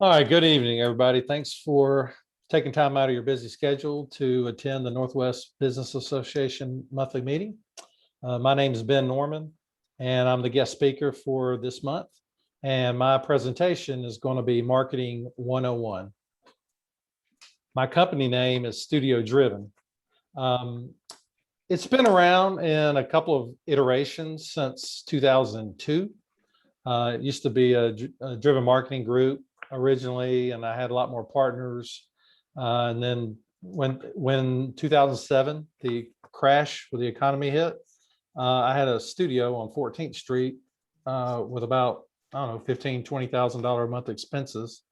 All right, good evening, everybody. Thanks for taking time out of your busy schedule to attend the Northwest Business Association monthly meeting. My name is Ben Norman, and I'm the guest speaker for this month. And my presentation is going to be Marketing 101. My company name is Studio Driven. It's been around in a couple of iterations since 2002. It used to be a driven marketing group originally, and I had a lot more partners. And then when 2007, the crash with the economy hit, I had a studio on 14th Street with about, I don't know, $15,000, $20,000 a month expenses,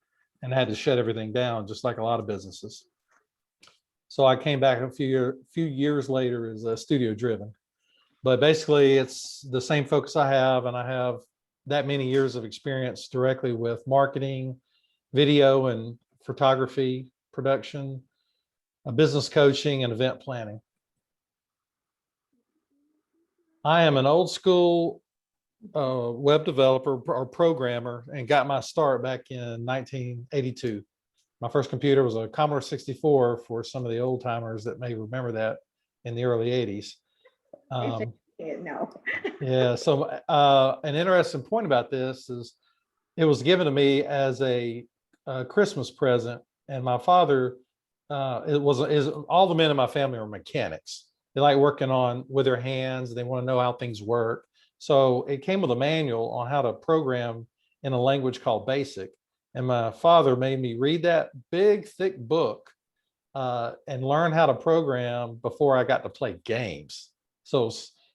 and I had to shut everything down, just like a lot of businesses. So I came back a few years later as a Studio Driven. But basically, it's the same focus I have, and I have that many years of experience directly with marketing, video and photography, production, business coaching, and event planning. I am an old school web developer or programmer and got my start back in 1982. My first computer was a Commodore 64 for some of the old timers that may remember that in the early 80s. No. Yeah, so an interesting point about this is it was given to me as a Christmas present, and my father, all the men in my family are mechanics. They like working with their hands. They want to know how things work. So it came with a manual on how to program in a language called BASIC. And my father made me read that big, thick book and learn how to program before I got to play games. So,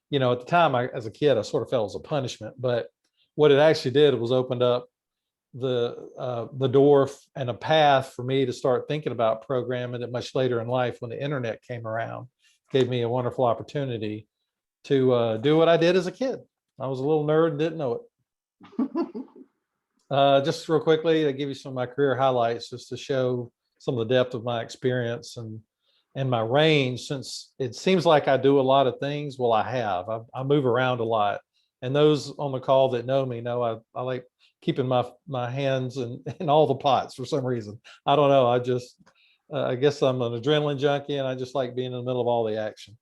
you know, at the time, as a kid, I sort of felt it was a punishment. But what it actually did was opened up the door and a path for me to start thinking about programming that much later in life, when the internet came around, gave me a wonderful opportunity to do what I did as a kid. I was a little nerd and didn't know it. Just real quickly, to give you some of my career highlights, just to show some of the depth of my experience and my range, since it seems like I do a lot of things. Well, I move around a lot. And those on the call that know me know I like keeping my hands in all the pots for some reason. I don't know. I guess I'm an adrenaline junkie, and I just like being in the middle of all the action.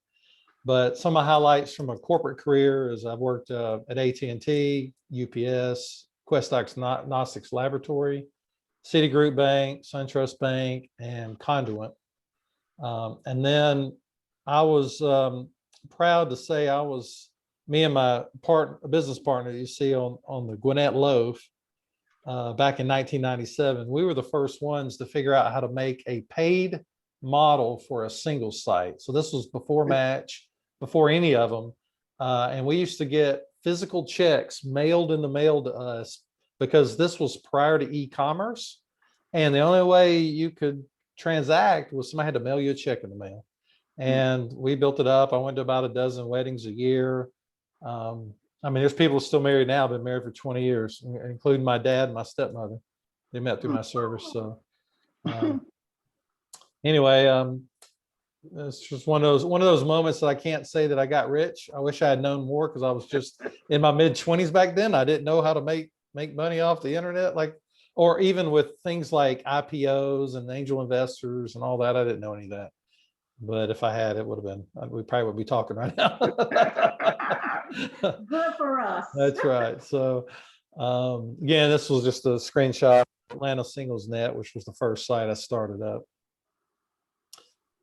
But some of my highlights from a corporate career is I've worked at AT&T, UPS, Quest Diagnostics Laboratory, Citigroup Bank, SunTrust Bank, and Conduent. And then I was proud to say me and my business partner you see on the Gwinnett Loaf back in 1997, we were the first ones to figure out how to make a paid model for a single site. So this was before Match, before any of them. And we used to get physical checks mailed in the mail to us because this was prior to e-commerce. And the only way you could transact was somebody had to mail you a check in the mail. And we built it up. I went to about a dozen weddings a year. I mean, there's people still married now, been married for 20 years, including my dad and my stepmother. They met through my service. So anyway, it's just one of those moments that I can't say that I got rich. I wish I had known more, because I was just in my mid-20s back then. I didn't know how to make money off the internet, or even with things like IPOs and angel investors and all that. I didn't know any of that. But if I had, it would have been, we probably would be talking right now. Good for us. That's right. So again, this was just a screenshot of Atlanta Singles Net, which was the first site I started up.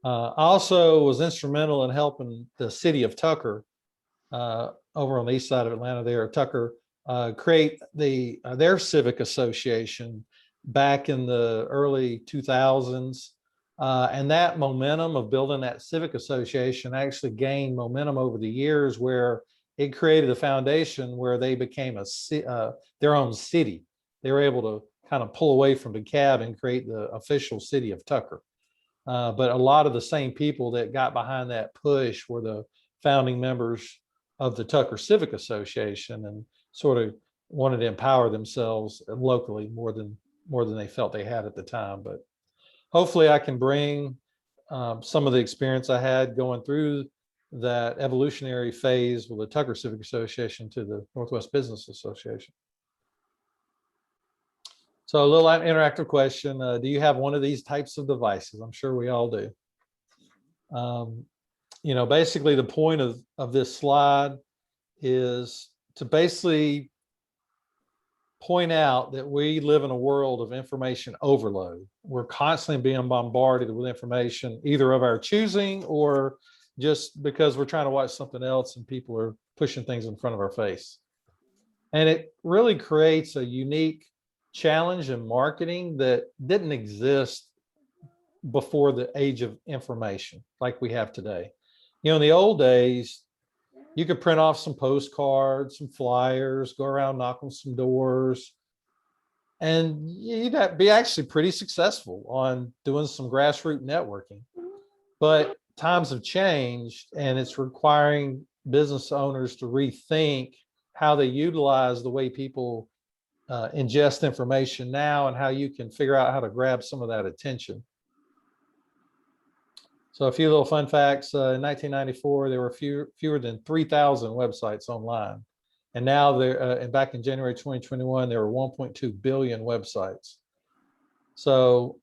I also was instrumental in helping the city of Tucker over on the east side of Atlanta there, Tucker, create their civic association back in the early 2000s. And that momentum of building that civic association actually gained momentum over the years, where it created a foundation where they became their own city. They were able to kind of pull away from DeKalb and create the official city of Tucker. But a lot of the same people that got behind that push were the founding members of the Tucker Civic Association, and sort of wanted to empower themselves locally more than they felt they had at the time. But hopefully I can bring some of the experience I had going through that evolutionary phase with the Tucker Civic Association to the Northwest Business Association. So a little interactive question. Do you have one of these types of devices? I'm sure we all do. Basically the point of this slide is to basically point out that we live in a world of information overload. We're constantly being bombarded with information, either of our choosing or just because we're trying to watch something else and people are pushing things in front of our face. And it really creates a unique challenge in marketing that didn't exist before the age of information like we have today. In the old days, you could print off some postcards, some flyers, go around, knock on some doors, and you'd be actually pretty successful on doing some grassroots networking. But times have changed, and it's requiring business owners to rethink how they utilize the way people ingest information now and how you can figure out how to grab some of that attention. So a few little fun facts. In 1994, there were fewer than 3,000 websites online. And now and back in January 2021, there were 1.2 billion websites. So,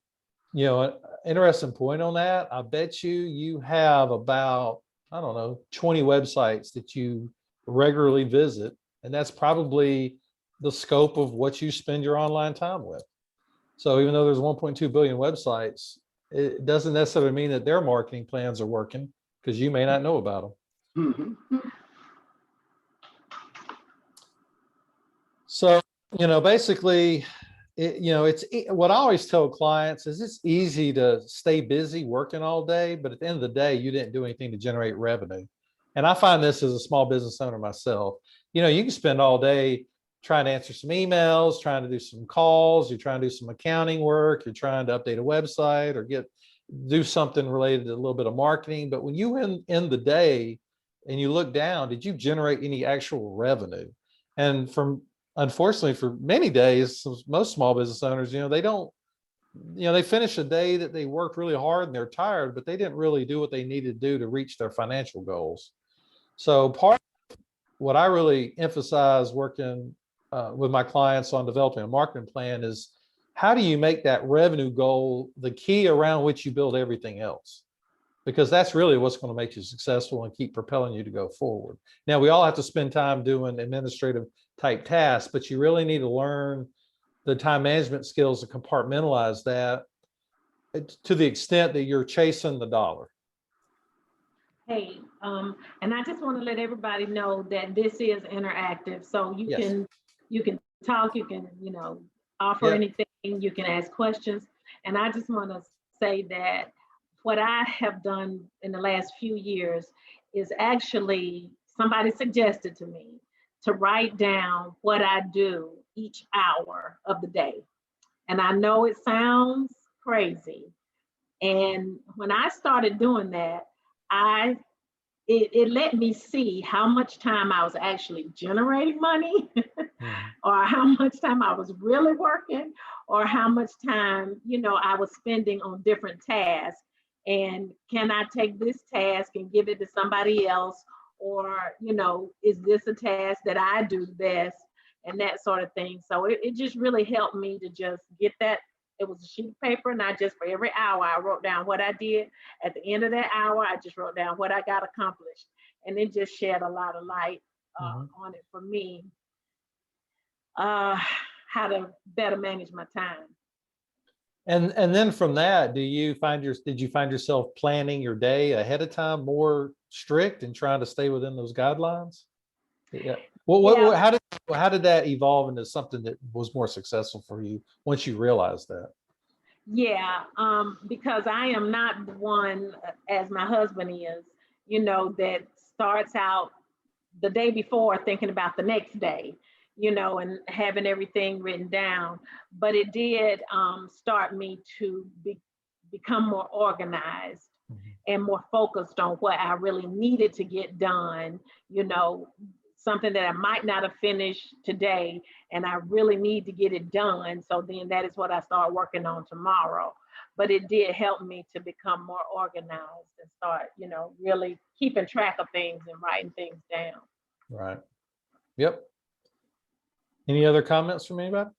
an interesting point on that. I bet you have about, 20 websites that you regularly visit. And that's probably the scope of what you spend your online time with. So even though there's 1.2 billion websites, it doesn't necessarily mean that their marketing plans are working, because you may not know about them. Mm-hmm. So, basically, it's what I always tell clients is it's easy to stay busy working all day, but at the end of the day, you didn't do anything to generate revenue. And I find this as a small business owner myself. You can spend all day trying to answer some emails, trying to do some calls, you're trying to do some accounting work, you're trying to update a website or do something related to a little bit of marketing. But when you end the day and you look down, did you generate any actual revenue? And unfortunately, for many days, most small business owners, they don't, they finish a day that they worked really hard and they're tired, but they didn't really do what they needed to do to reach their financial goals. So part of what I really emphasize working with my clients on developing a marketing plan is, how do you make that revenue goal the key around which you build everything else? Because that's really what's going to make you successful and keep propelling you to go forward. Now, we all have to spend time doing administrative type tasks, but you really need to learn the time management skills to compartmentalize that to the extent that you're chasing the dollar. Hey, and I just want to let everybody know that this is interactive, so you Yes. can talk, you can offer Yep. anything, you can ask questions, and I just want to say that what I have done in the last few years is actually somebody suggested to me to write down what I do each hour of the day, and I know it sounds crazy, and when I started doing that, it let me see how much time I was actually generating money or how much time I was really working or how much time, I was spending on different tasks. And can I take this task and give it to somebody else? Or, is this a task that I do best? And that sort of thing. So it just really helped me to just get that. It was a sheet of paper, and for every hour, I wrote down what I did. At the end of that hour, I just wrote down what I got accomplished. And it just shed a lot of light on it for me, how to better manage my time. And then from that, did you find yourself planning your day ahead of time more strict and trying to stay within those guidelines? Yeah. How did that evolve into something that was more successful for you once you realized that? Yeah, because I am not the one, as my husband is, that starts out the day before thinking about the next day, and having everything written down. But it did start me to become more organized and more focused on what I really needed to get done, something that I might not have finished today and I really need to get it done. So then that is what I start working on tomorrow. But it did help me to become more organized and start, really keeping track of things and writing things down. Right. Yep. Any other comments from anybody?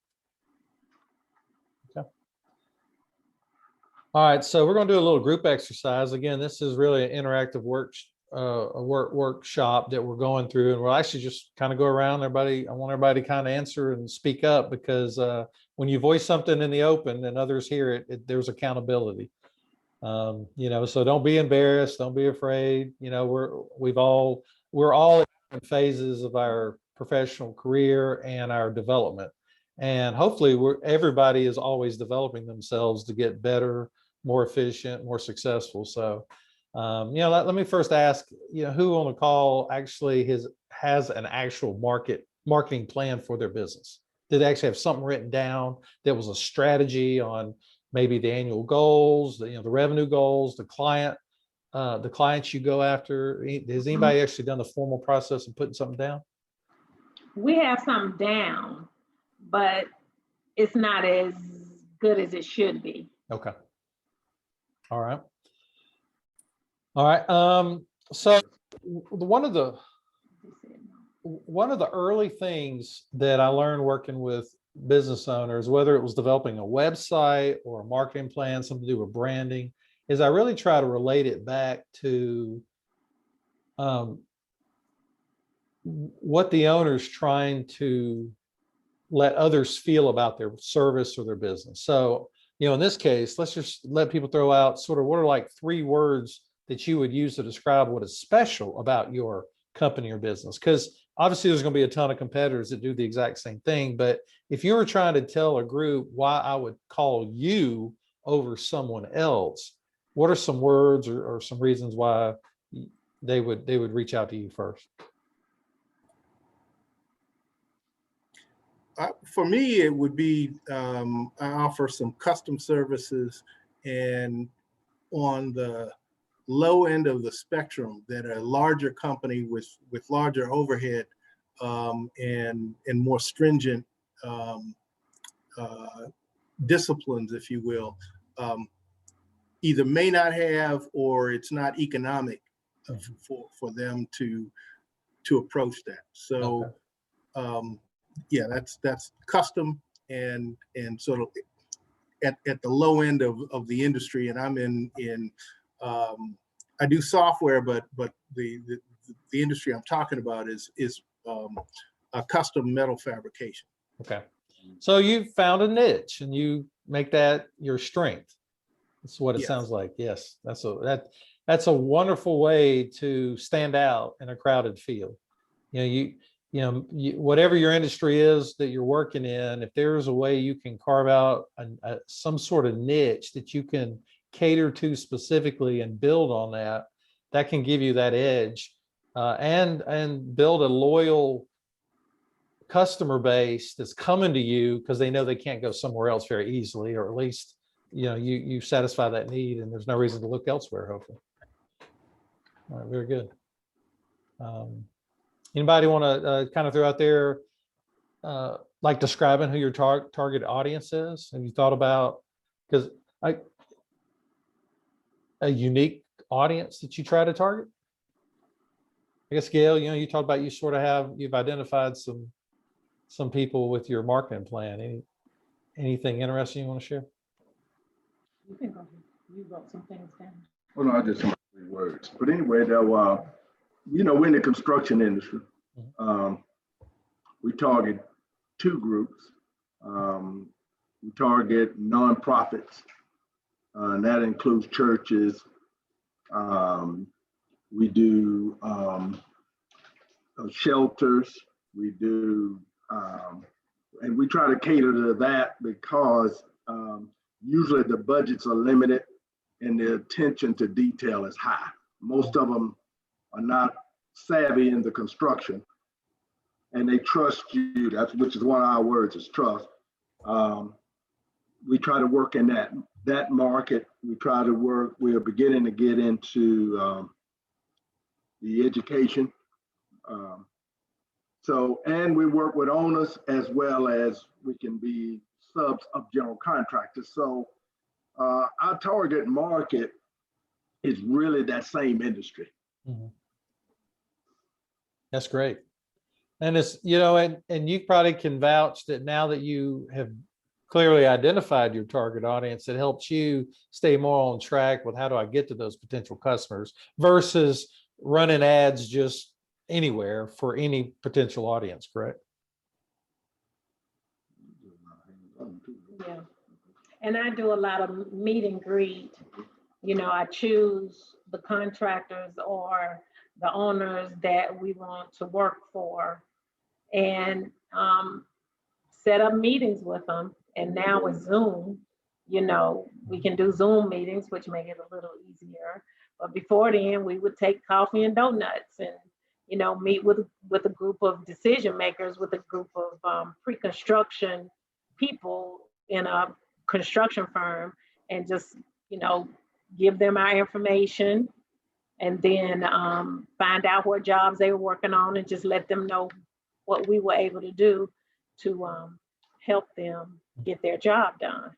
All right, so we're going to do a little group exercise. Again, this is really an interactive workshop that we're going through, and we'll actually just kind of go around. Everybody, I want everybody to kind of answer and speak up, because when you voice something in the open and others hear it, there's accountability. So don't be embarrassed, don't be afraid. We're all in different phases of our professional career and our development, and hopefully everybody is always developing themselves to get better, more efficient, more successful. So let me first ask, who on the call actually has an actual marketing plan for their business? Did they actually have something written down that was a strategy on maybe the annual goals, the revenue goals, the clients you go after? Has anybody actually done the formal process of putting something down? We have something down, but it's not as good as it should be. Okay. All right. So one of the early things that I learned working with business owners, whether it was developing a website or a marketing plan, something to do with branding, is I really try to relate it back to what the owner's trying to let others feel about their service or their business. So, in this case, let's just let people throw out sort of what are like 3 words that you would use to describe what is special about your company or business. Because obviously there's going to be a ton of competitors that do the exact same thing. But if you were trying to tell a group why I would call you over someone else, what are some words or some reasons why they would reach out to you first? For me, it would be I offer some custom services, and on the low end of the spectrum, that a larger company with larger overhead and more stringent disciplines, if you will, either may not have, or it's not economic for them to approach that. So. Okay. Yeah, that's custom and sort of at the low end of the industry. And I'm in I do software, but the industry I'm talking about is a custom metal fabrication. Okay, so you found a niche and you make that your strength. That's what it sounds like. Yes, that's a wonderful way to stand out in a crowded field. Whatever your industry is that you're working in, if there's a way you can carve out some sort of niche that you can cater to specifically and build on that can give you that edge, and build a loyal customer base that's coming to you because they know they can't go somewhere else very easily, or at least you satisfy that need and there's no reason to look elsewhere, hopefully. All right, very good. Anybody want to kind of throw out there, like describing who your target audience is? Have you thought about, because a unique audience that you try to target? I guess, Gail, you talked about you've identified some people with your marketing plan. Anything interesting you want to share? You can go ahead. You wrote some things down. Well, no, I just 3 words. But anyway, we're in the construction industry. We target 2 groups. We target nonprofits, and that includes churches. We do shelters. We do, and we try to cater to that because usually the budgets are limited and the attention to detail is high. Most of them are not savvy in the construction, and they trust you. Which is one of our words, is trust. We try to work in that market. We are beginning to get into the education. And we work with owners as well as we can be subs of general contractors. So our target market is really that same industry. Mm-hmm. That's great. And it's, and you probably can vouch that now that you have clearly identified your target audience. It helps you stay more on track with how do I get to those potential customers versus running ads just anywhere for any potential audience, correct? Yeah. And I do a lot of meet and greet. You know, I choose the contractors or the owners that we want to work for and set up meetings with them. And now with Zoom, you know, we can do Zoom meetings, which make it a little easier. But before then, we would take coffee and donuts and, you know, meet with a group of decision makers, with a group of pre-construction people in a construction firm, and just, you know, give them our information, and then find out what jobs they were working on, and just let them know what we were able to do to help them get their job done.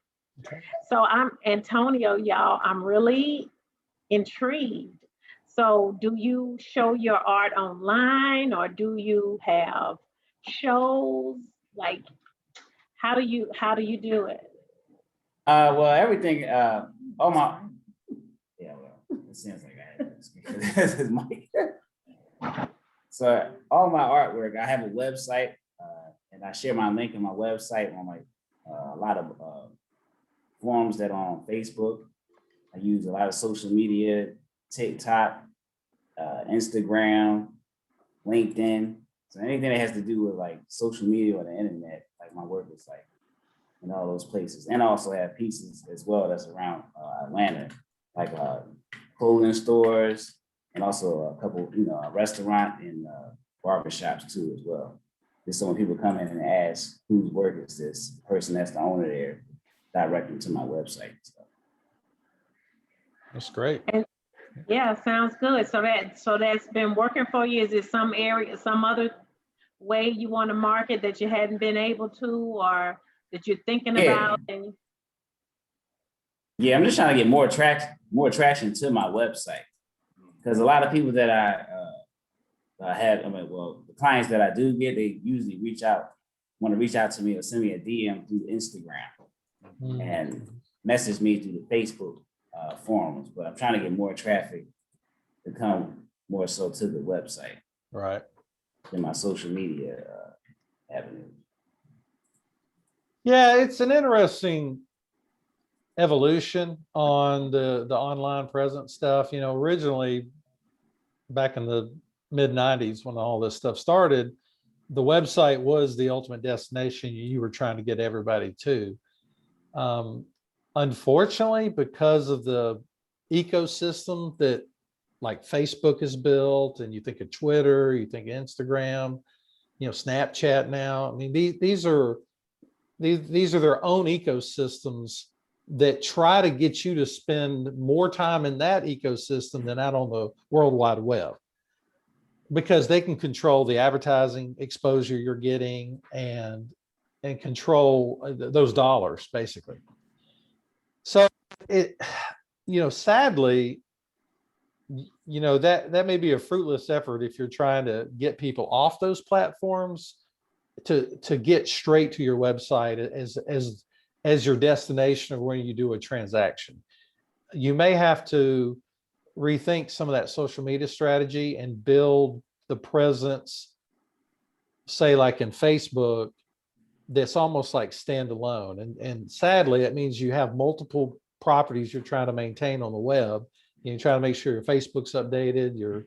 Okay. So I'm Antonio, y'all, I'm really intrigued. So do you show your art online, or do you have shows? Like, how do you do it? Well, everything, all my, yeah, well, it seems like I had this because this is Mike. So all my artwork, I have a website, and I share my link on my website on like a lot of forums that are on Facebook. I use a lot of social media, TikTok, Instagram, LinkedIn. So anything that has to do with like social media or the internet, like my work is like in all those places. And I also have pieces as well that's around Atlanta, like clothing stores, and also a couple, you know, a restaurant and barbershops too as well. Just so when people come in and ask whose work is this, person that's the owner there, direct them to my website. So. That's great. And yeah, sounds good. So that's been working for you. Is it some area, some other way you want to market that you hadn't been able to, or that you're thinking about? And yeah, I'm just trying to get more traction to my website, because a lot of people that I have, I mean, well, the clients that I do get, they usually want to reach out to me or send me a DM through Instagram and message me through the Facebook forums. But I'm trying to get more traffic to come more so to the website, Right. than my social media avenues. Yeah, it's an interesting evolution on the online presence stuff. You know, originally back in the mid 90s when all this stuff started, the website was the ultimate destination you were trying to get everybody to. Unfortunately, because of the ecosystem that like Facebook is built, and you think of Twitter, you think of Instagram, you know, Snapchat now. I mean, these are their own ecosystems that try to get you to spend more time in that ecosystem than out on the World Wide Web, because they can control the advertising exposure you're getting and control those dollars basically. So it, you know, sadly, you know, that may be a fruitless effort if you're trying to get people off those platforms to get straight to your website as your destination of when you do a transaction. You may have to rethink some of that social media strategy and build the presence, say like in Facebook, that's almost like standalone. And sadly, it means you have multiple properties you're trying to maintain on the web. You're trying to make sure your Facebook's updated, your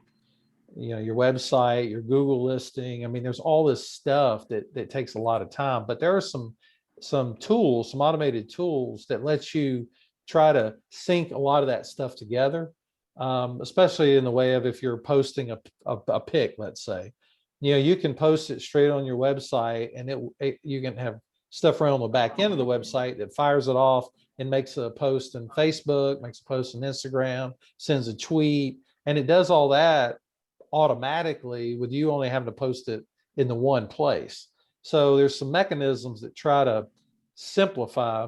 website, your Google listing. I mean, there's all this stuff that takes a lot of time, but there are some tools, some automated tools that let you try to sync a lot of that stuff together, especially in the way of if you're posting a pic, let's say. You know, you can post it straight on your website, and you can have stuff around the back end of the website that fires it off and makes a post in Facebook, makes a post on Instagram, sends a tweet, and it does all that automatically with you only having to post it in the one place. So there's some mechanisms that try to simplify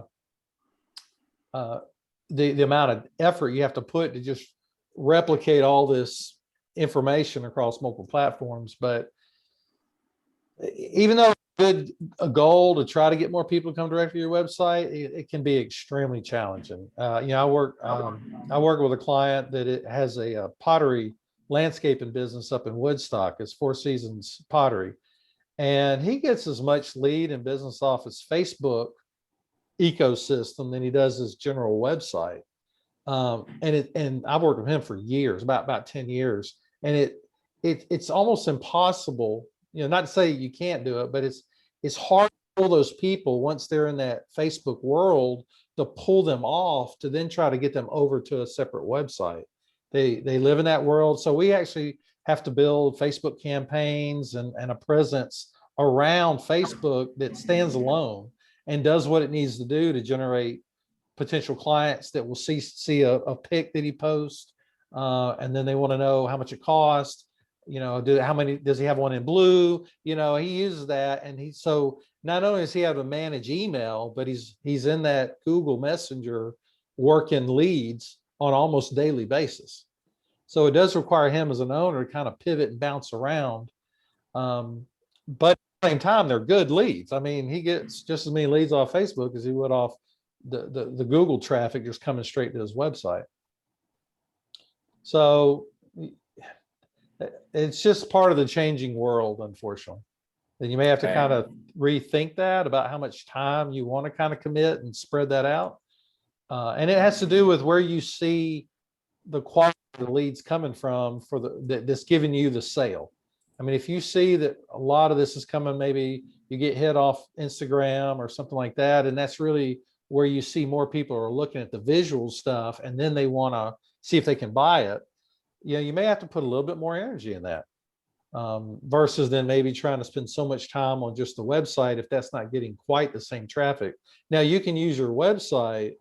the amount of effort you have to put to just replicate all this information across multiple platforms. But even though good a goal to try to get more people to come directly to your website, it can be extremely challenging. I work with a client that it has a pottery landscaping business up in Woodstock. It's Four Seasons Pottery, and he gets as much lead and business off his Facebook ecosystem than he does his general website. And I've worked with him for years, about 10 years, and it's almost impossible, not to say you can't do it, but it's hard to pull those people once they're in that Facebook world, to pull them off to then try to get them over to a separate website. They live in that world. So we actually have to build Facebook campaigns and a presence around Facebook that stands alone and does what it needs to do to generate potential clients that will see a pic that he posts, and then they want to know how much it costs. How many does he have? One in blue? He uses that, and so not only does he have to manage email, but he's in that Google Messenger working leads on almost daily basis. So it does require him as an owner to kind of pivot and bounce around. But at the same time, they're good leads. I mean, he gets just as many leads off Facebook as he would off the Google traffic just coming straight to his website. So it's just part of the changing world, unfortunately. And you may have to kind of rethink that about how much time you want to kind of commit and spread that out. And it has to do with where you see the quality of the leads coming from that's giving you the sale. I mean, if you see that a lot of this is coming, maybe you get hit off Instagram or something like that, and that's really where you see more people are looking at the visual stuff, and then they want to see if they can buy it. You may have to put a little bit more energy in that, versus then maybe trying to spend so much time on just the website if that's not getting quite the same traffic. Now, you can use your website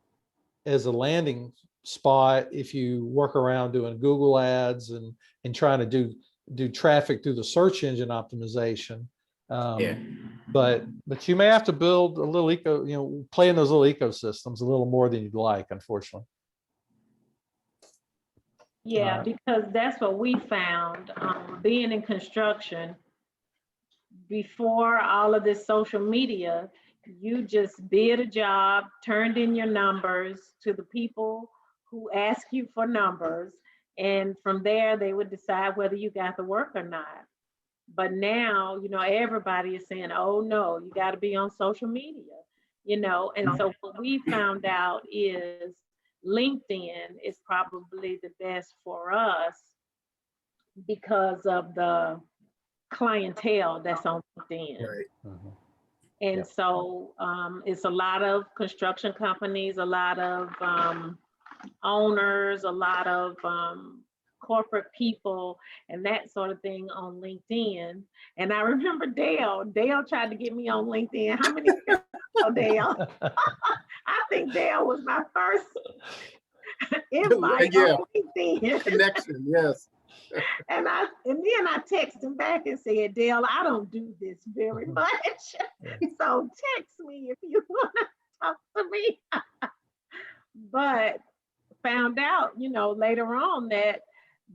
as a landing spot if you work around doing Google ads and trying to do traffic through the search engine optimization. But you may have to build a little play in those little ecosystems a little more than you'd like, unfortunately. Yeah, because that's what we found, being in construction. Before all of this social media, you just bid a job, turned in your numbers to the people who ask you for numbers, and from there they would decide whether you got the work or not. But now, everybody is saying, oh no, you got to be on social media, and so what we found out is LinkedIn is probably the best for us because of the clientele that's on LinkedIn. Right. Mhm. And Yep. so it's a lot of construction companies, a lot of owners, a lot of corporate people and that sort of thing on LinkedIn. And I remember Dale tried to get me on LinkedIn. How many years ago, Dale? I think Dale was my first invite Yeah. on LinkedIn. Connection, yes. And then I texted him back and said, Dale, I don't do this very much. So text me if you want to talk to me. But found out, later on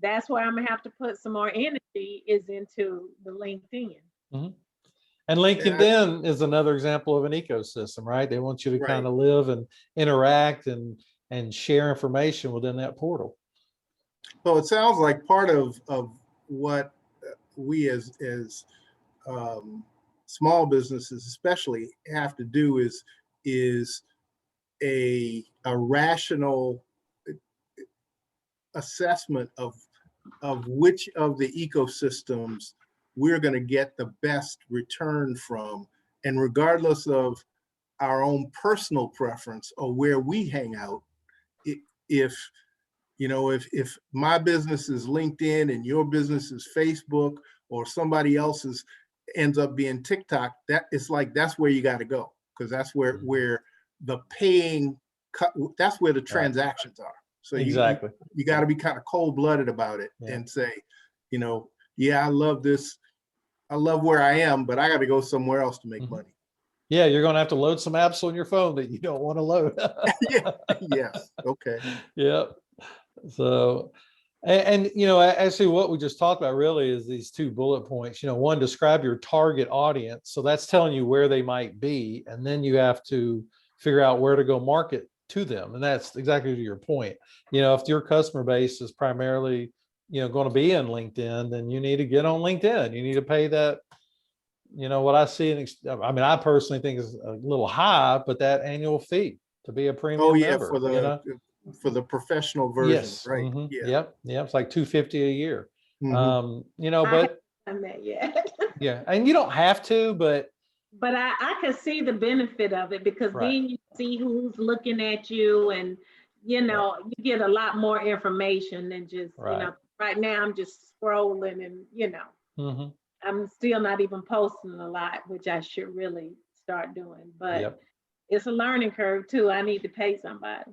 that's where I'm gonna have to put some more energy is into the LinkedIn. Mhm. And LinkedIn is another example of an ecosystem, right? They want you to kind of live and interact and share information within that portal. So it sounds like part of what we as small businesses especially have to do is a rational assessment of which of the ecosystems we're going to get the best return from, and regardless of our own personal preference or where we hang out, if my business is LinkedIn and your business is Facebook, or somebody else's ends up being TikTok, that's where you got to go, because that's where the paying, that's where the transactions are. So exactly, you got to be kind of cold-blooded about it and say, yeah, I love this, I love where I am, but I got to go somewhere else to make money. Yeah, you're going to have to load some apps on your phone that you don't want to load. Yeah. Yes. Okay. Yep. So, And actually what we just talked about really is these 2 bullet points. One, describe your target audience. So that's telling you where they might be. And then you have to figure out where to go market to them. And that's exactly to your point. If your customer base is primarily, going to be in LinkedIn, then you need to get on LinkedIn. You need to pay that, what I see. I personally think is a little high, but that annual fee to be a premium Oh yeah, member, for the professional version, yes. right? Mhm. Yeah. Yep. It's like $250 a year. Mhm. I But haven't done that yet. yeah, and you don't have to, but But I could see the benefit of it, because right. then you see who's looking at you, and you get a lot more information than just, Right. right now I'm just scrolling, and Mhm. I'm still not even posting a lot, which I should really start doing. But Yep, it's a learning curve too. I need to pay somebody.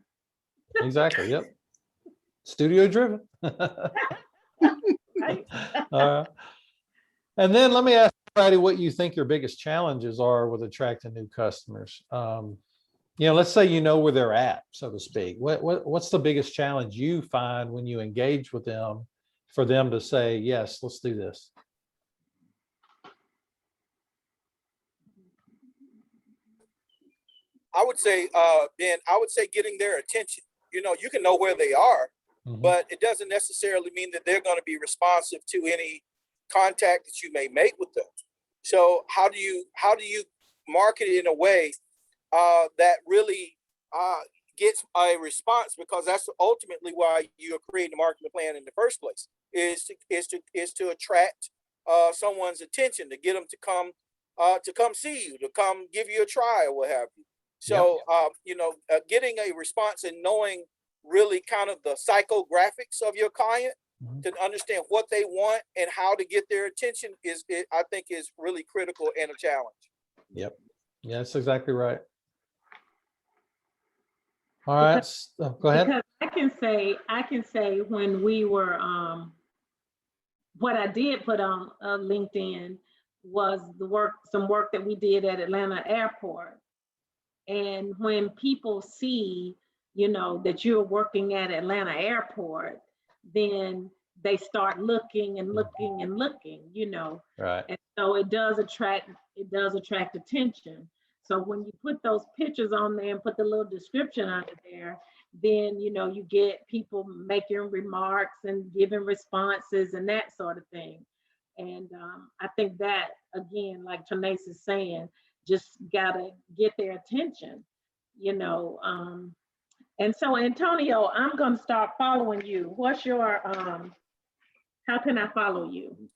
exactly. Yep. Studio driven. Right? Uh, and then let me ask Friday what you think your biggest challenges are with attracting new customers. Let's say where they're at, so to speak. What's the biggest challenge you find when you engage with them for them to say, yes, let's do this? I would say, Ben, I would say getting their attention. You can know where they are, Mhm. but it doesn't necessarily mean that they're going to be responsive to any contact that you may make with them. So how do you market it in a way that really gets a response? Because that's ultimately why you're creating a marketing plan in the first place, is to attract someone's attention, to get them to come see you, to come give you a try, or what have you. So getting a response and knowing really kind of the psychographics of your client, Mhm. to understand what they want and how to get their attention I think is really critical and a challenge. Yep. Yeah, that's exactly right. All right. Go ahead. Because I can say when we were, what I did put on LinkedIn was some work that we did at Atlanta Airport. And when people see, that you're working at Atlanta Airport, then they start looking and looking and looking. Right. And so it does attract attention. So when you put those pictures on there and put the little description under there, then you get people making remarks and giving responses and that sort of thing. And I think that, again, like Trinace is saying, just gotta get their attention. And so, Antonio, I'm gonna start following you. What's your how can I follow you?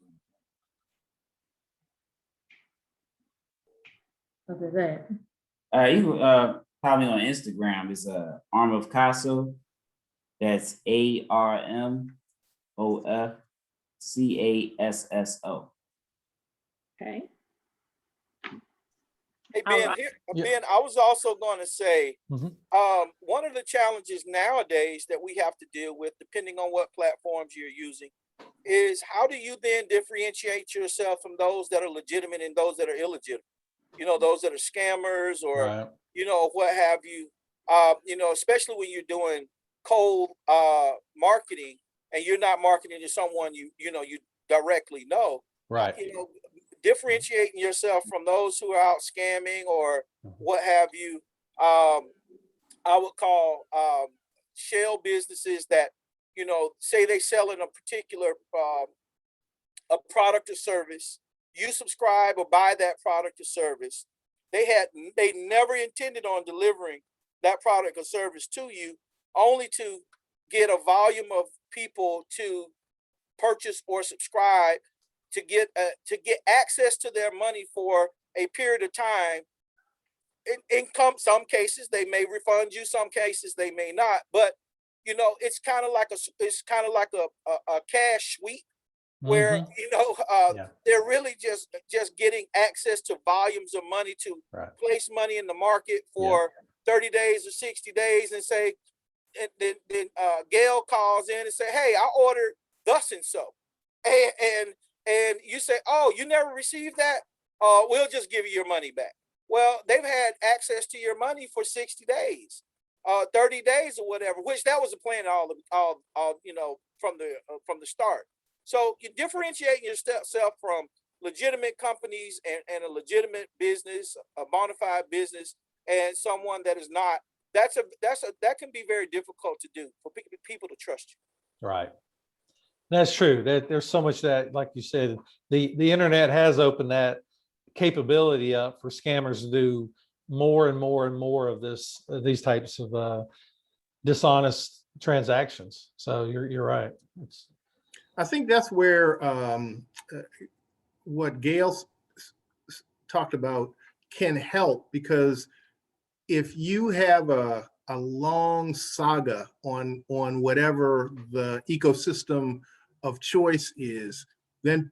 What is that? You can follow me on Instagram. It's Arm of Casso. That's ARMOFCASSO. Okay. Hey, All Ben, right. Yeah. Ben, I was also going to say, Mhm. one of the challenges nowadays that we have to deal with, depending on what platforms you're using, is how do you then differentiate yourself from those that are legitimate and those that are illegitimate? Those that are scammers, or, Right. what have you. Especially when you're doing cold marketing and you're not marketing to someone you directly know. Right. Differentiating yourself from those who are out scamming or Mhm. what have you. I would call shell businesses that say they sell in a particular a product or service. You subscribe or buy that product or service. They never intended on delivering that product or service to you, only to get a volume of people to purchase or subscribe, to get access to their money for a period of time. Some cases they may refund you, some cases they may not, but it's kind of like a cash sweep where Mhm. Yeah. they're really just getting access to volumes of money to Right. place money in the market Yeah. for 30 days or 60 days, and say, and then Gail calls in and say, hey, I ordered thus and so, and you say, oh, you never received that, we'll just give you your money back. Well, they've had access to your money for 60 days. 30 days or whatever, which that was the plan all you know, from the start. So you differentiate yourself from legitimate companies and a legitimate business, a bona fide business, and someone that is not. That can be very difficult to do for people to trust you. Right. That's true. That there's so much that, like you said, the internet has opened that capability up for scammers to do more and more and more of these types of dishonest transactions. So you're right. I think that's where what Gail talked about can help, because if you have a long saga on whatever the ecosystem of choice is, then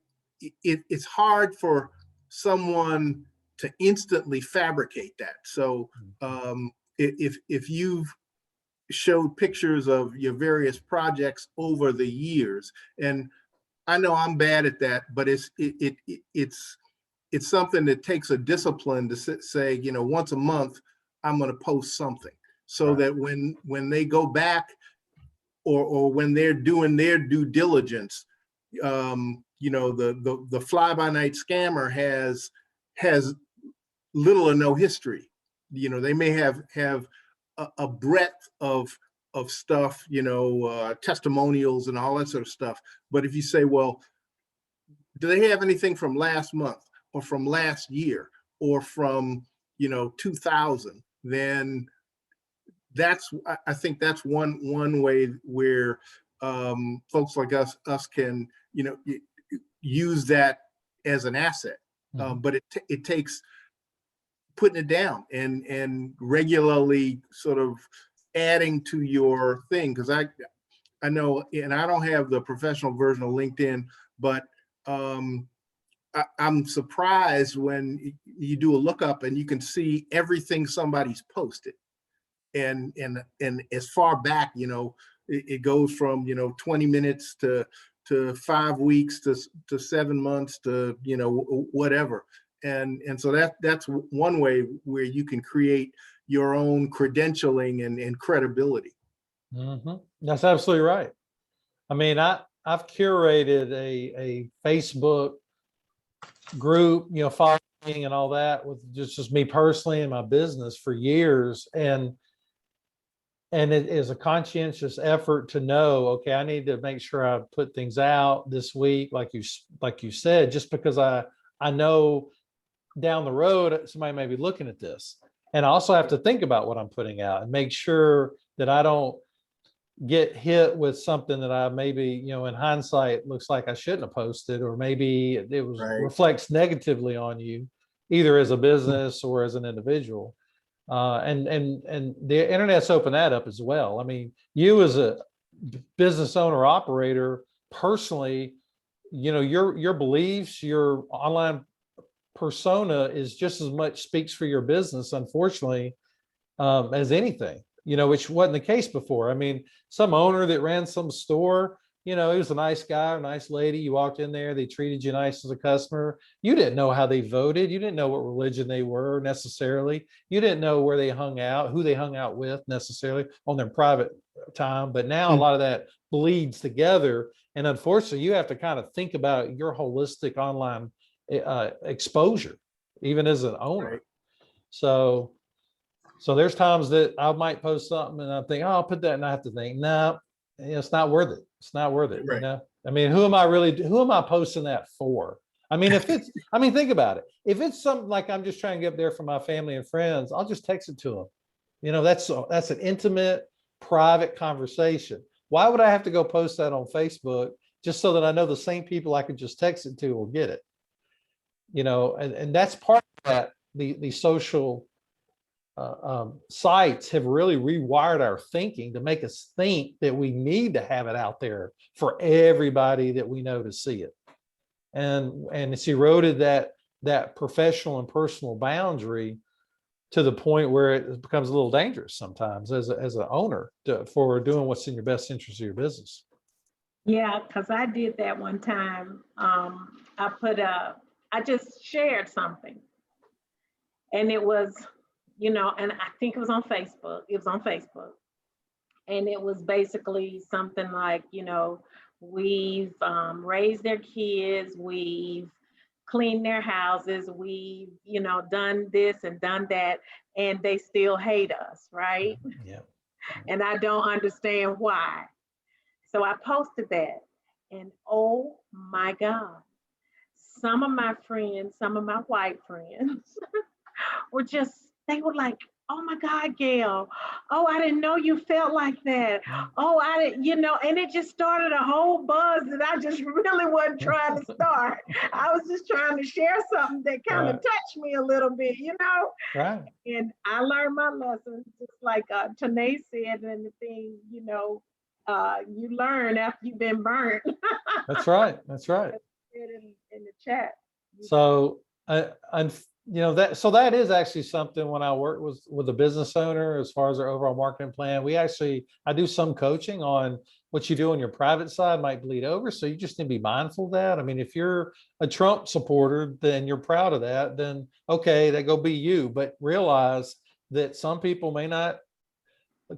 it's hard for someone to instantly fabricate that. So if you've showed pictures of your various projects over the years, and I know I'm bad at that, but it's something that takes a discipline to say, you know, once a month I'm going to post something, so that when they go back or when they're doing their due diligence, you know, the fly by night scammer has little or no history. You know, they may have a breadth of stuff, you know, testimonials and all that sort of stuff. But if you say, well, do they have anything from last month or from last year or from, you know, 2000, then I think that's one way where folks like us can, you know, use that as an asset. But it takes putting it down and regularly sort of adding to your thing. Because I know, and I don't have the professional version of LinkedIn, but I'm surprised when you do a lookup and you can see everything somebody's posted. And as far back, you know, it goes from, you know, 20 minutes to 5 weeks to 7 months to, you know, whatever. And so that's one way where you can create your own credentialing and credibility. That's absolutely right. I mean, I've curated a Facebook group, you know, following and all that with just me personally and my business for years. And it is a conscientious effort to know, okay, I need to make sure I put things out this week, like you said, just because I know down the road somebody may be looking at this. And I also have to think about what I'm putting out and make sure that I don't get hit with something that I maybe, you know, in hindsight looks like I shouldn't have posted, or maybe it was reflects negatively on you, either as a business or as an individual. And the internet's opened that up as well. I mean, you as a business owner operator personally, you know, your beliefs, your online persona is just as much speaks for your business, unfortunately, as anything, you know, which wasn't the case before. I mean, some owner that ran some store, you know, he was a nice guy, a nice lady. You walked in there, they treated you nice as a customer. You didn't know how they voted. You didn't know what religion they were necessarily. You didn't know where they hung out, who they hung out with necessarily on their private time. But now a lot of that bleeds together. And unfortunately, you have to kind of think about your holistic online exposure, even as an owner. So there's times that I might post something and I think, oh, I'll put that, and I have to think, no, it's not worth it. It's not worth it. You know, I mean, who am I posting that for? I mean, think about it. If it's something like I'm just trying to get up there for my family and friends, I'll just text it to them. You know, that's an intimate, private conversation. Why would I have to go post that on Facebook just so that I know the same people I could just text it to will get it? You know, and that's part of that. The social sites have really rewired our thinking to make us think that we need to have it out there for everybody that we know to see it. And it's eroded that professional and personal boundary to the point where it becomes a little dangerous sometimes as an owner for doing what's in your best interest of your business. Yeah, because I did that one time. I just shared something, and it was you know, and I think it was on Facebook. It was on Facebook. And it was basically something like, you know, we've raised their kids, we've cleaned their houses, we've, you know, done this and done that, and they still hate us, right? Yeah. And I don't understand why. So I posted that, and oh my God, some of my friends, some of my white friends, were just, they were like, oh my God, Gail. Oh, I didn't know you felt like that. Oh, I didn't, you know, and it just started a whole buzz that I just really wasn't trying to start. I was just trying to share something that kind of Right. touched me a little bit, you know? Right. And I learned my lesson, just like Tanae said in the thing, you know, you learn after you've been burnt. That's right. That's right. in the chat. So, and you know that, so that is actually something when I work with a business owner, as far as their overall marketing plan, I do some coaching on what you do on your private side might bleed over. So you just need to be mindful of that. I mean, if you're a Trump supporter, then you're proud of that, then okay, that go be you, but realize that some people may not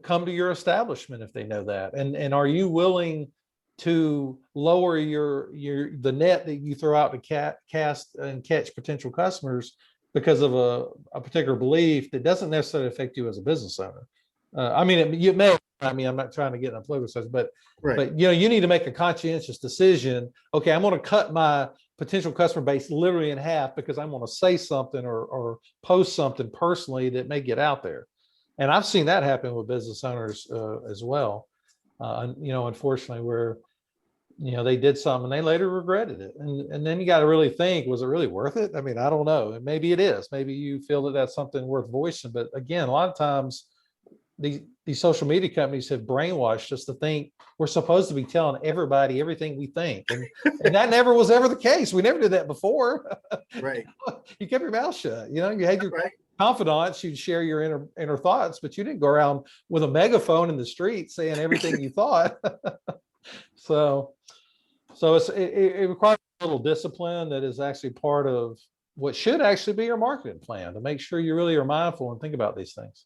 come to your establishment if they know that. And are you willing to lower the net that you throw out to cast and catch potential customers because of a particular belief that doesn't necessarily affect you as a business owner? I mean, you may. I mean, I'm not trying to get in a political sense, but Right. you know, you need to make a conscientious decision. Okay, I'm going to cut my potential customer base literally in half because I'm going to say something or post something personally that may get out there. And I've seen that happen with business owners as well. You know, unfortunately, where you know they did something and they later regretted it, and then you got to really think, was it really worth it? I mean, I don't know. And maybe it is. Maybe you feel that that's something worth voicing. But again, a lot of times these social media companies have brainwashed us to think we're supposed to be telling everybody everything we think, and that never was ever the case. We never did that before. Right. You kept your mouth shut. You know, you had your Right. confidants, you'd share your inner thoughts, but you didn't go around with a megaphone in the street saying everything you thought. So it requires a little discipline that is actually part of what should actually be your marketing plan, to make sure you really are mindful and think about these things.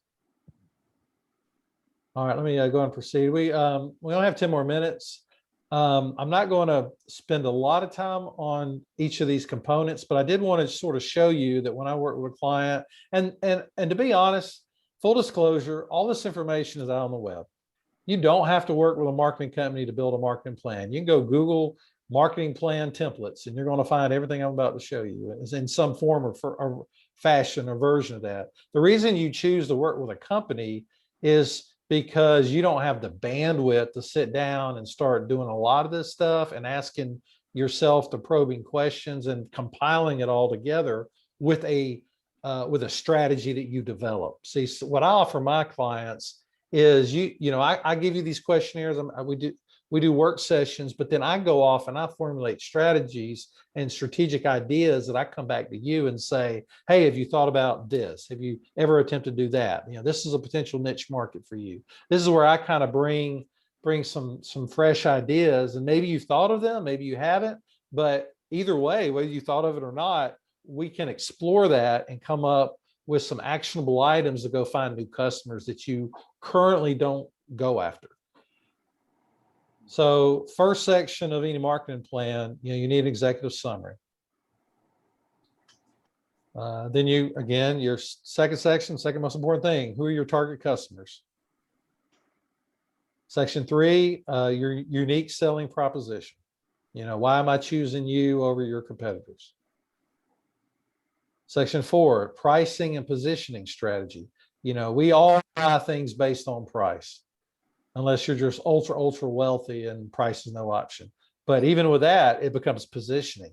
All right, let me go and proceed. We only have 10 more minutes. I'm not going to spend a lot of time on each of these components, but I did want to sort of show you that when I work with a client, and to be honest, full disclosure, all this information is out on the web. You don't have to work with a marketing company to build a marketing plan. You can go Google marketing plan templates, and you're going to find everything I'm about to show you is in some form or fashion or version of that. The reason you choose to work with a company is because you don't have the bandwidth to sit down and start doing a lot of this stuff and asking yourself the probing questions and compiling it all together with a strategy that you develop. See, so what I offer my clients is I give you these questionnaires. We do work sessions, but then I go off and I formulate strategies and strategic ideas that I come back to you and say, hey, have you thought about this? Have you ever attempted to do that? You know, this is a potential niche market for you. This is where I kind of bring some fresh ideas, and maybe you've thought of them, maybe you haven't, but either way, whether you thought of it or not, we can explore that and come up with some actionable items to go find new customers that you currently don't go after. So first section of any marketing plan, you need an executive summary. Then your second section, second most important thing, who are your target customers? Section 3, your unique selling proposition. Why am I choosing you over your competitors? Section 4, pricing and positioning strategy. We all buy things based on price, unless you're just ultra wealthy and price is no option. But even with that, it becomes positioning.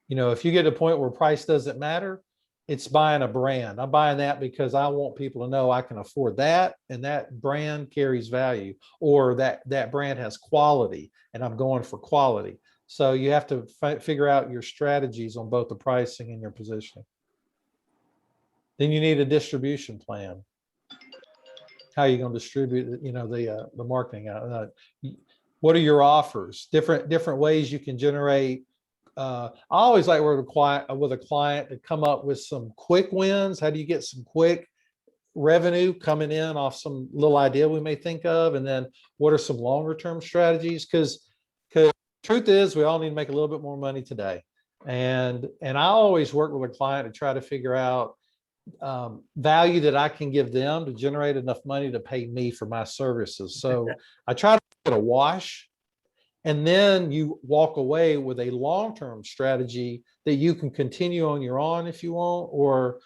If you get to a point where price doesn't matter, it's buying a brand. I'm buying that because I want people to know I can afford that, and that brand carries value, or that brand has quality and I'm going for quality. So you have to figure out your strategies on both the pricing and your positioning. Then you need a distribution plan. How are you going to distribute, the marketing? What are your offers? Different ways you can generate. I always like working with a client to come up with some quick wins. How do you get some quick revenue coming in off some little idea we may think of, and then what are some longer term strategies? Because truth is, we all need to make a little bit more money today. And I always work with a client to try to figure out value that I can give them to generate enough money to pay me for my services. So I try to get a wash, and then you walk away with a long-term strategy that you can continue on your own if you want, or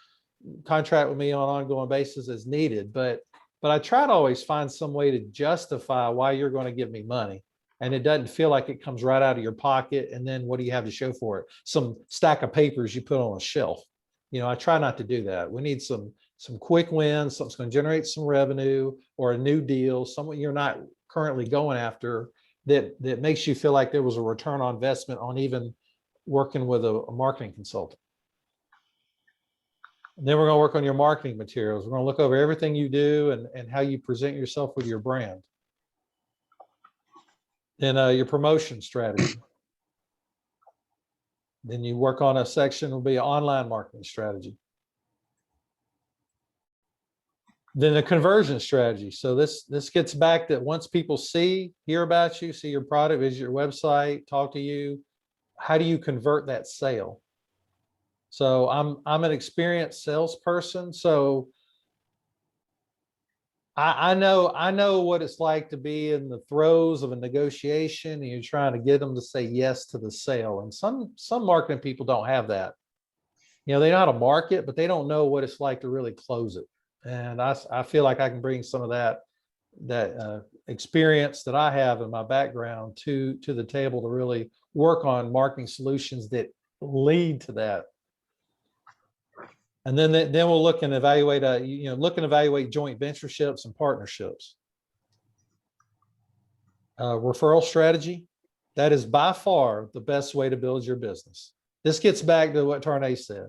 contract with me on an ongoing basis as needed. But I try to always find some way to justify why you're going to give me money. And it doesn't feel like it comes right out of your pocket. And then what do you have to show for it? Some stack of papers you put on a shelf. I try not to do that. We need some quick wins, something's going to generate some revenue, or a new deal, someone you're not currently going after that makes you feel like there was a return on investment on even working with a marketing consultant. And then we're going to work on your marketing materials. We're going to look over everything you do and how you present yourself with your brand. Then your promotion strategy. Then you work on a section will be an online marketing strategy. Then the conversion strategy. So this gets back that once people hear about you, see your product, visit your website, talk to you, how do you convert that sale? So I'm an experienced salesperson. So I know what it's like to be in the throes of a negotiation and you're trying to get them to say yes to the sale. And some marketing people don't have that. They know how to market, but they don't know what it's like to really close it. And I feel like I can bring some of that experience that I have in my background to the table to really work on marketing solutions that lead to that. And then we'll look and evaluate, evaluate joint ventureships and partnerships. Referral strategy, that is by far the best way to build your business. This gets back to what Tarnay said.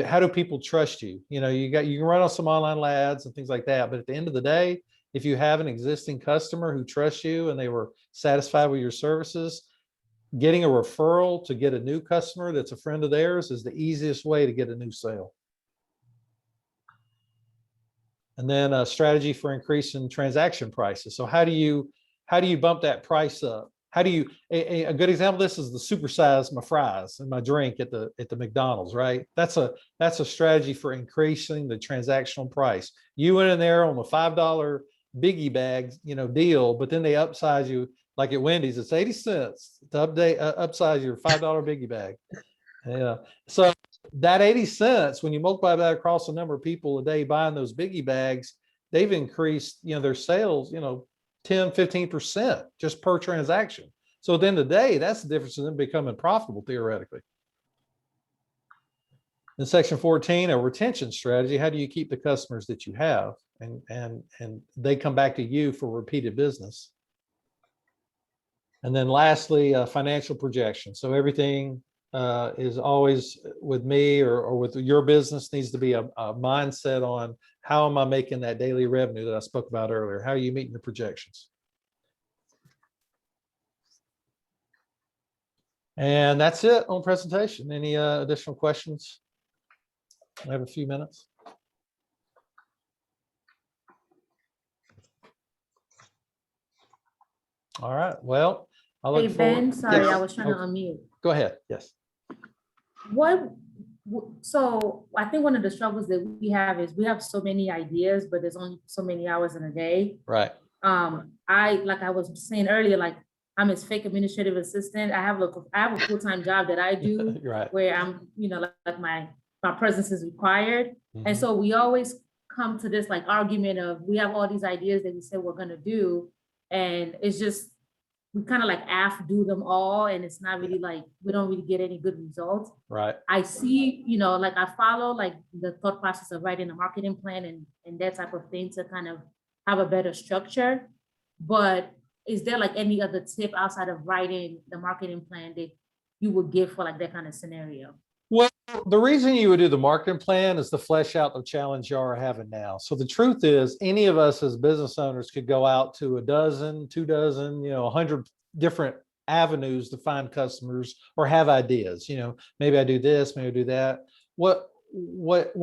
How do people trust you? You can run on some online ads and things like that, but at the end of the day, if you have an existing customer who trusts you and they were satisfied with your services, getting a referral to get a new customer that's a friend of theirs is the easiest way to get a new sale. And then a strategy for increasing transaction prices. So how do you bump that price up? How do you, a good example of this is the supersize my fries and my drink at the McDonald's, right? That's a strategy for increasing the transactional price. You went in there on the $5 biggie bag, deal, but then they upsize you, like at Wendy's, it's 80 cents to upsize your $5 biggie bag. Yeah. So that 80 cents, when you multiply that across the number of people a day buying those biggie bags, they've increased, their sales, 10, 15% just per transaction. So at the end of the day, that's the difference in them becoming profitable theoretically. In section 14, a retention strategy. How do you keep the customers that you have and they come back to you for repeated business? And then lastly, financial projection. So everything is always with me or with your business needs to be a mindset on how am I making that daily revenue that I spoke about earlier? How are you meeting the projections? And that's it on presentation. Any additional questions? I have a few minutes. All right. Well, I look Hey, forward. Ben, sorry, Yes. I was trying to unmute. Go ahead. Yes. So I think one of the struggles that we have is we have so many ideas, but there's only so many hours in a day. Right. Like I was saying earlier, like I'm his fake administrative assistant. I have a full-time job that I do Right. where I'm, like my presence is required. And so we always come to this like argument of we have all these ideas that we said we're gonna do. And it's just, we kind of like do them all. And it's not really like, we don't really get any good results. Right. I see, like I follow like the thought process of writing a marketing plan and that type of thing to kind of have a better structure. But is there like any other tip outside of writing the marketing plan that you would give for like that kind of scenario? Well, the reason you would do the marketing plan is to flesh out the challenge you are having now. So the truth is, any of us as business owners could go out to a dozen, 2 dozen, 100 different avenues to find customers or have ideas. Maybe I do this, maybe I do that. What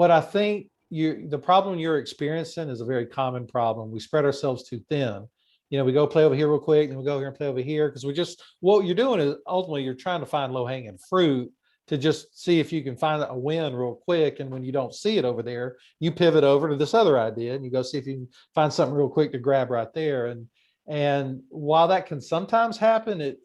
I think the problem you're experiencing is a very common problem. We spread ourselves too thin. You know, we go play over here real quick, and we go here and play over here because what you're doing is ultimately you're trying to find low hanging fruit to just see if you can find a win real quick. And when you don't see it over there, you pivot over to this other idea and you go see if you can find something real quick to grab right there. And while that can sometimes happen,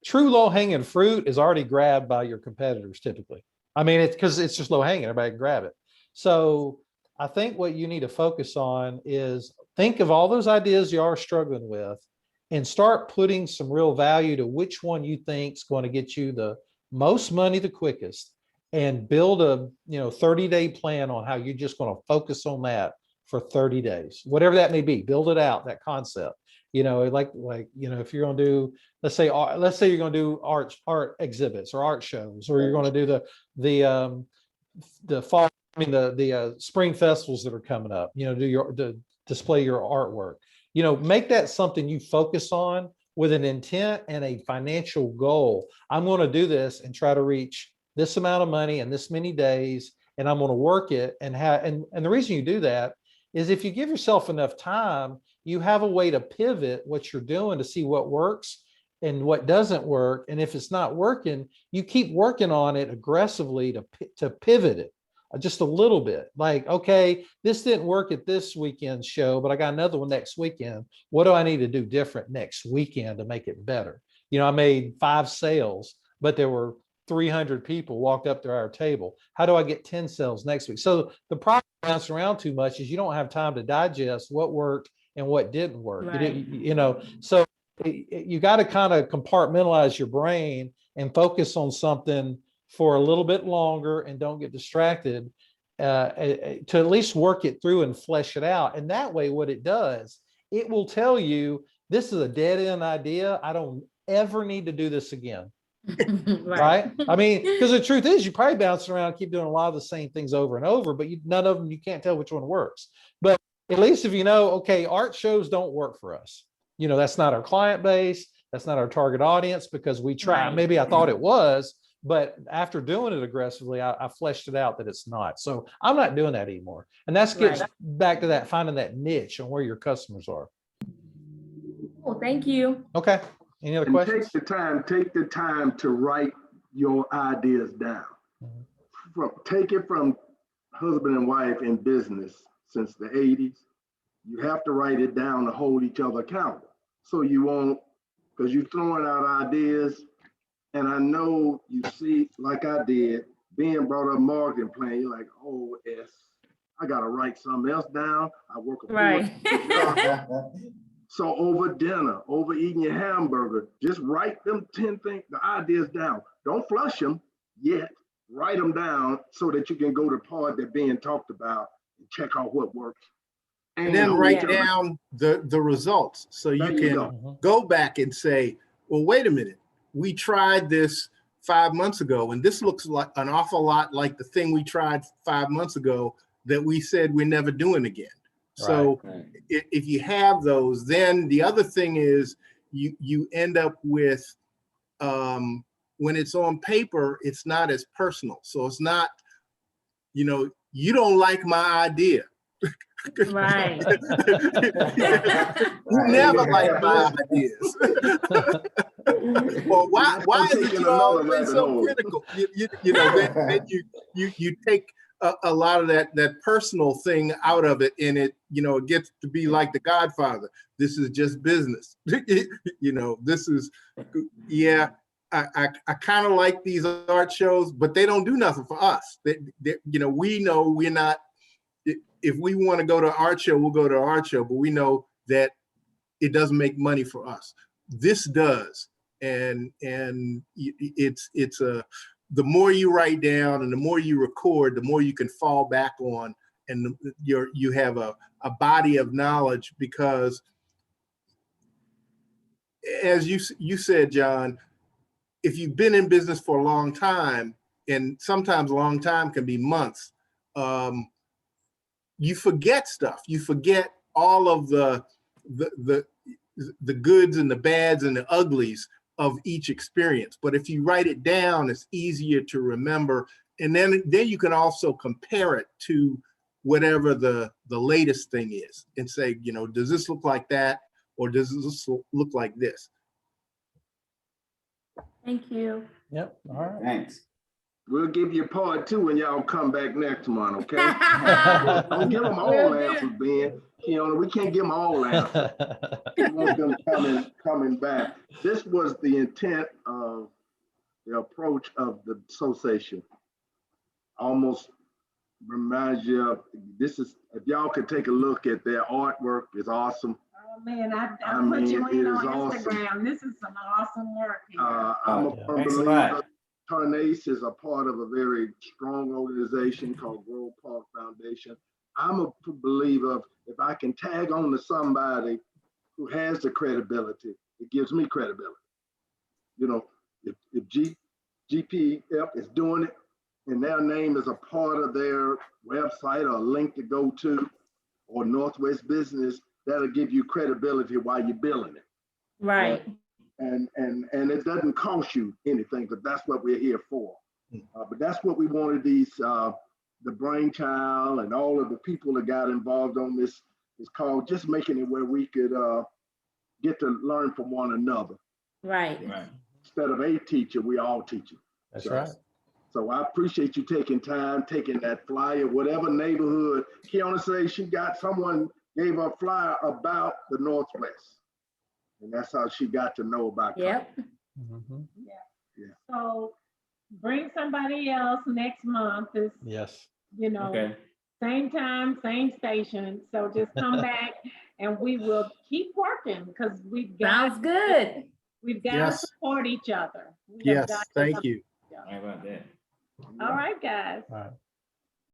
true low hanging fruit is already grabbed by your competitors typically. I mean, it's because it's just low hanging, everybody can grab it. So I think what you need to focus on is think of all those ideas you are struggling with and start putting some real value to which one you think is going to get you the most money the quickest, and build a 30-day plan on how you're just going to focus on that for 30 days, whatever that may be. Build it out, that concept. If you're going to do, let's say you're going to do art exhibits or art shows, or you're going to do the fall, the spring festivals that are coming up, to display your artwork, make that something you focus on with an intent and a financial goal. I'm going to do this and try to reach this amount of money in this many days, and I'm going to work it and the reason you do that is if you give yourself enough time, you have a way to pivot what you're doing to see what works and what doesn't work. And if it's not working, you keep working on it aggressively to pivot it just a little bit. Like, okay, this didn't work at this weekend show, but I got another one next weekend. What do I need to do different next weekend to make it better? I made 5 sales, but there were 300 people walked up to our table. How do I get 10 sales next week? So the problem bouncing around too much is you don't have time to digest what worked and what didn't work. Right. So you got to kind of compartmentalize your brain and focus on something for a little bit longer and don't get distracted, to at least work it through and flesh it out. And that way, what it does, it will tell you, this is a dead end idea. I don't ever need to do this again. Right. I mean, because the truth is you probably bounce around, keep doing a lot of the same things over and over, but none of them, you can't tell which one works. But at least if okay, art shows don't work for us. That's not our client base. That's not our target audience, because we try, Right. maybe I thought it was, but after doing it aggressively, I fleshed it out that it's not. So I'm not doing that anymore. And that gets back to that, finding that niche on where your customers are. Well, thank you. Okay. Any other And questions? take the time to write your ideas down. Take it from husband and wife in business since the 80s. You have to write it down to hold each other accountable. So you won't, because you're throwing out ideas. And I know you see, like I did, being brought up marketing plan, you're like, oh, I got to write something else down. I work a Right. So over dinner, over eating your hamburger, just write them 10 things, the ideas down. Don't flush them yet. Write them down so that you can go to the part that's being talked about and check out what works. And then write down the results so you can go back and say, well, wait a minute. We tried this 5 months ago, and this looks like an awful lot like the thing we tried 5 months ago that we said we're never doing again. So if you have those, then the other thing is you end up with, when it's on paper, it's not as personal. So it's not, you don't like my idea. Right. You never like my ideas. Well, why is it you always so critical? Then you take a lot of that personal thing out of it, and it gets to be like The Godfather. This is just business. This is I kind of like these art shows, but they don't do nothing for us. We know we're not. If we want to go to an art show, we'll go to an art show, but we know that it doesn't make money for us. This does, and it's the more you write down and the more you record, the more you can fall back on, and you have a body of knowledge, because as you said, John, if you've been in business for a long time, and sometimes a long time can be months, you forget stuff. You forget all of the goods and the bads and the uglies of each experience. But if you write it down, it's easier to remember, and then you can also compare it to whatever the latest thing is and say, you know, does this look like that, or does this look like this? Thank you. Yep, all right. Thanks. We'll give you part 2 when y'all come back next month, okay? Don't give them all Will do. answers, Ben. Keona, we can't give them all answers. We want them coming back. This was the intent of the approach of the association. Almost reminds you of, this is, if y'all could take a look at their artwork, it's awesome. Oh, man, I I put you mean, in it on is awesome. Instagram. This is some awesome work here. I'm a Yeah. firm Thanks a believer. lot. Tarnace is a part of a very strong organization called Grove Park Foundation. I'm a believer of, if I can tag on to somebody who has the credibility, it gives me credibility. You know, if GPF is doing it and their name is a part of their website or a link to go to, or Northwest Business, that'll give you credibility while you're billing it. Right. And it doesn't cost you anything, but that's what we're here for. But that's what we wanted these, the brainchild and all of the people that got involved on this is called just making it where we could get to learn from one another. Right. Right. Instead of a teacher, we all teaching. That's So- right. So I appreciate you taking time, taking that flyer, whatever neighborhood. Keona says she got someone gave her a flyer about the Northwest. And that's how she got to know about Yep. Mhm. So bring somebody else next month. Is, Yes. you know, Okay. same time, same station. So just come back and we will keep working because we've got Sounds good. to Yes. support each other. We have Yes, got to thank support you. each other. How about that? All right, guys. All right.